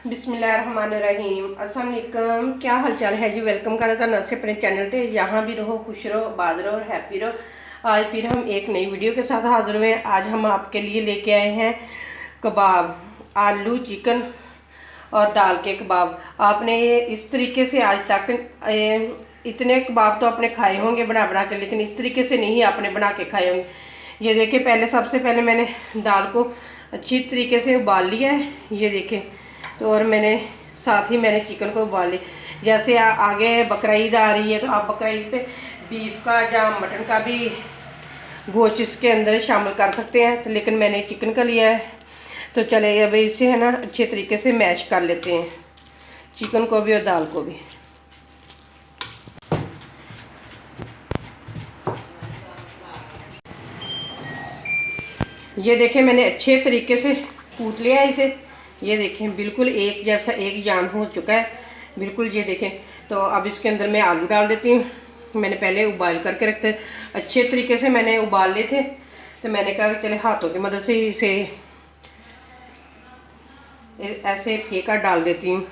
बिस्मिल्लाहिर्रहमानिर्रहीम। अस्सलाम वालेकुम। क्या हाल चाल है जी। वेलकम करता था नर्से अपने चैनल पे। यहाँ भी रहो, खुश रहो, आबाद रहो और हैप्पी रहो। आज फिर हम एक नई वीडियो के साथ हाजिर हुए हैं। आज हम आपके लिए लेके आए हैं कबाब, आलू चिकन और दाल के कबाब। आपने ये इस तरीके से आज तक इतने कबाब तो आपने खाए होंगे बना बना के, लेकिन इस तरीके से नहीं आपने बना के खाए होंगे। ये देखिए, सबसे पहले मैंने दाल को अच्छी तरीके से उबाल लिया है, ये देखें। तो और मैंने साथ ही मैंने चिकन को उबाल लिया। जैसे आगे बकरा ईद आ रही है तो आप बकरा ईद पे बीफ का या मटन का भी गोश्त इसके अंदर शामिल कर सकते हैं। तो लेकिन मैंने चिकन का लिया है। तो चले अब इसे है ना अच्छे तरीके से मैश कर लेते हैं, चिकन को भी और दाल को भी। ये देखें, मैंने अच्छे तरीके से कूट लिया है इसे। ये देखें, बिल्कुल एक जैसा एक जान हो चुका है बिल्कुल। ये देखें, तो अब इसके अंदर मैं आलू डाल देती हूँ। मैंने पहले उबाल करके रखते, अच्छे तरीके से मैंने उबाल लिए थे। तो मैंने कहा कि चले हाथों की मदद से इसे ऐसे फेंका डाल देती हूँ।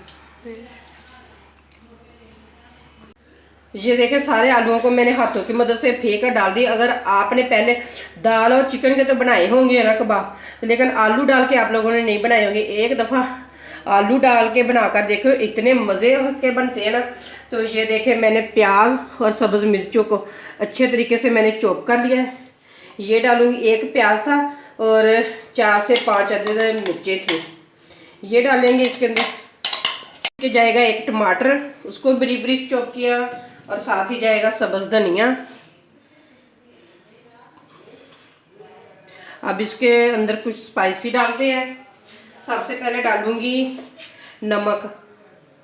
ये देखें, सारे आलूओं को मैंने हाथों की मदद से फेंक कर डाल दी। अगर आपने पहले दाल और चिकन के तो बनाए होंगे ना कबाब, लेकिन आलू डाल के आप लोगों ने नहीं बनाए होंगे। एक दफ़ा आलू डाल के बनाकर देखो, इतने मज़े के बनते हैं ना। तो ये देखें, मैंने प्याज और सब्ज़ मिर्चों को अच्छे तरीके से मैंने चॉप कर लिया है। ये डालूँगी, एक प्याज था और 4 से 5 अदद मिर्चें थी, ये डालेंगे इसके अंदर। के जाएगा एक टमाटर, उसको बारीक बारीक चॉप किया, और साथ ही जाएगा सब्ज़ धनिया। अब इसके अंदर कुछ स्पाइसी डालते हैं। सबसे पहले डालूंगी नमक,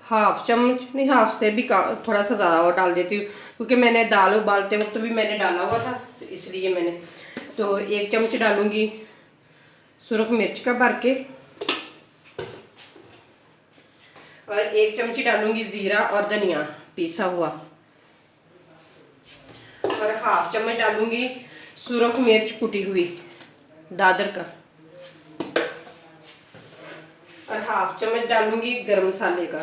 हाफ चम्मच, नहीं हाफ से भी थोड़ा सा ज़्यादा और डाल देती हूँ, क्योंकि मैंने दाल उबालते वक्त भी मैंने डाला हुआ था, तो इसलिए मैंने। तो 1 चम्मच डालूंगी सुरख मिर्च का भर के, और 1 चम्मच डालूंगी ज़ीरा और धनिया पीसा हुआ, और हाफ चम्मच डालूंगी सुरख मिर्च कुटी हुई दादर का, और हाफ चम्मच डालूंगी गरम मसाले का,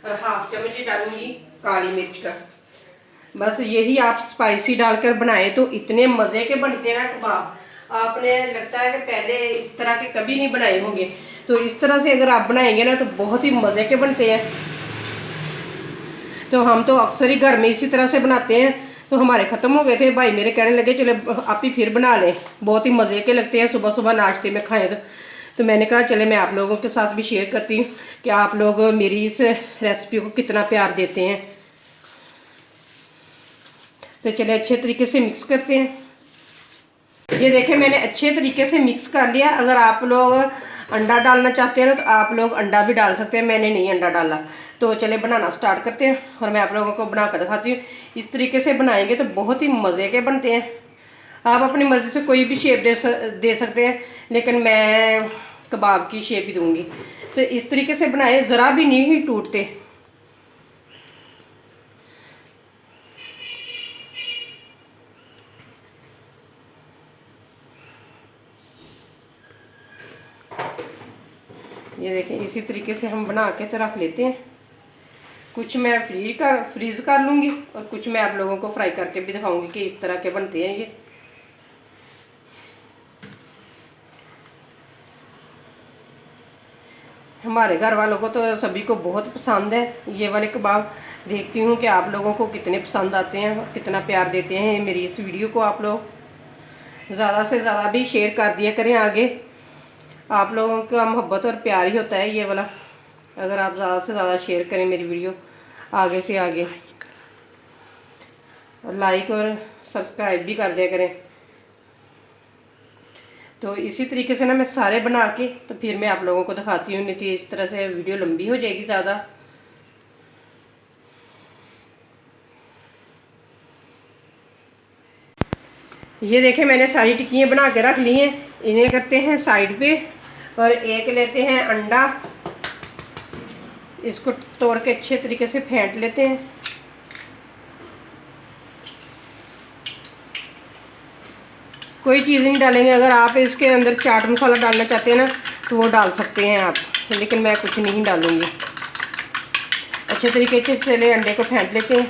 और हाफ चम्मच डालूंगी काली मिर्च का। बस यही आप स्पाइसी डालकर बनाए तो इतने मज़े के बनते हैं ना कबाब। आपने लगता है कि पहले इस तरह के कभी नहीं बनाए होंगे। तो इस तरह से अगर आप बनाएंगे ना तो बहुत ही मज़े के बनते हैं। तो हम तो अक्सर ही घर में इसी तरह से बनाते हैं। तो हमारे ख़त्म हो गए थे, भाई मेरे कहने लगे चले आप ही फिर बना लें, बहुत ही मज़े के लगते हैं, सुबह सुबह नाश्ते में खाएं तो मैंने कहा चले मैं आप लोगों के साथ भी शेयर करती हूँ कि आप लोग मेरी इस रेसिपी को कितना प्यार देते हैं। तो चले अच्छे तरीके से मिक्स करते हैं। ये देखें, मैंने अच्छे तरीके से मिक्स कर लिया। अगर आप लोग अंडा डालना चाहते हैं ना तो आप लोग अंडा भी डाल सकते हैं, मैंने नहीं अंडा डाला। तो चले बनाना स्टार्ट करते हैं और मैं आप लोगों को बना कर दिखाती हूँ। इस तरीके से बनाएंगे तो बहुत ही मज़े के बनते हैं। आप अपनी मर्ज़ी से कोई भी शेप दे सकते हैं, लेकिन मैं कबाब की शेप ही दूँगी। तो इस तरीके से बनाए, ज़रा भी नहीं ही टूटते। ये देखें, इसी तरीके से हम बना के तो रख लेते हैं। कुछ मैं फ्रीज़ कर लूँगी और कुछ मैं आप लोगों को फ्राई करके भी दिखाऊंगी कि इस तरह के बनते हैं ये। हमारे घर वालों को तो सभी को बहुत पसंद है ये वाले कबाब। देखती हूँ कि आप लोगों को कितने पसंद आते हैं और कितना प्यार देते हैं मेरी इस वीडियो को। आप लोग ज़्यादा से ज़्यादा भी शेयर कर दिया करें आगे। आप लोगों का मोहब्बत और प्यार ही होता है ये वाला। अगर आप ज़्यादा से ज़्यादा शेयर करें मेरी वीडियो आगे से आगे, और लाइक और सब्सक्राइब भी कर दिया करें। तो इसी तरीके से ना मैं सारे बना के तो फिर मैं आप लोगों को दिखाती हूँ, नहीं तो इस तरह से वीडियो लंबी हो जाएगी ज़्यादा। ये देखें, मैंने सारी टिक्कियाँ बना के रख ली हैं। इन्हें करते हैं साइड पे, और एक लेते हैं अंडा, इसको तोड़ के अच्छे तरीके से फेंट लेते हैं। कोई चीज़ नहीं डालेंगे। अगर आप इसके अंदर चाट मसाला डालना चाहते हैं ना तो वो डाल सकते हैं आप। लेकिन मैं कुछ नहीं डालूँगी। अच्छे तरीके से चले अंडे को फेंट लेते हैं।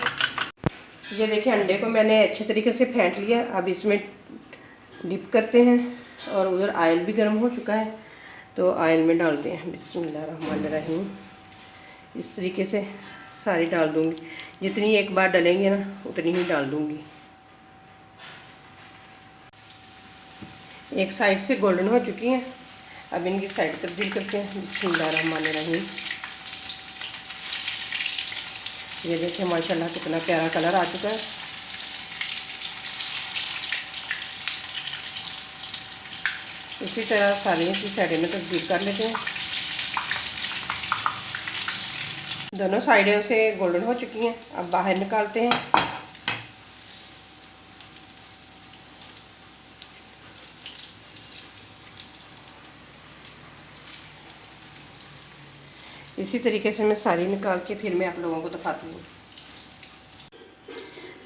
ये देखिए अंडे को मैंने अच्छे तरीके से फेंट लिया। अब इसमें डिप करते हैं और उधर ऑयल भी गर्म हो चुका है तो ऑयल में डालते हैं। बिस्मिल्लाहिर्रहमानिर्रहीम। इस तरीके से सारी डाल दूँगी, जितनी एक बार डलेंगे ना उतनी ही डाल दूँगी। एक साइड से गोल्डन हो चुकी हैं, अब इनकी साइड तब्दील करते हैं। बिस्मिल्लाहिर्रहमानिर्रहीम। ये देखिए माशाल्लाह कितना प्यारा कलर आ चुका है। इसी तरह सारी की साइडें में तब्दील कर लेते हैं। दोनों साइडों से गोल्डन हो चुकी हैं, अब बाहर निकालते हैं। इसी तरीके से मैं सारी निकाल के फिर मैं आप लोगों को दिखाती हूँ।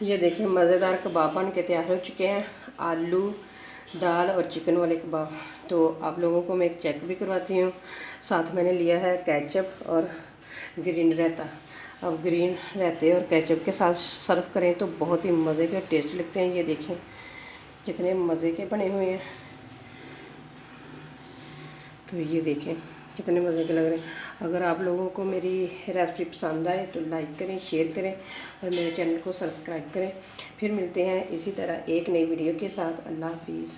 ये देखिए मज़ेदार कबाब बन के तैयार हो चुके हैं, आलू दाल और चिकन वाले कबाब। तो आप लोगों को मैं एक चेक भी करवाती हूँ। साथ मैंने लिया है केचप और ग्रीन रायता। अब ग्रीन रायते और केचप के साथ सर्व करें तो बहुत ही मज़े के टेस्ट लगते हैं। ये देखें कितने मज़े के बने हुए हैं। तो ये देखें कितने मज़े के लग रहे हैं। अगर आप लोगों को मेरी रेसिपी पसंद आए तो लाइक करें, शेयर करें और मेरे चैनल को सब्सक्राइब करें। फिर मिलते हैं इसी तरह एक नई वीडियो के साथ। अल्लाह हाफिज़।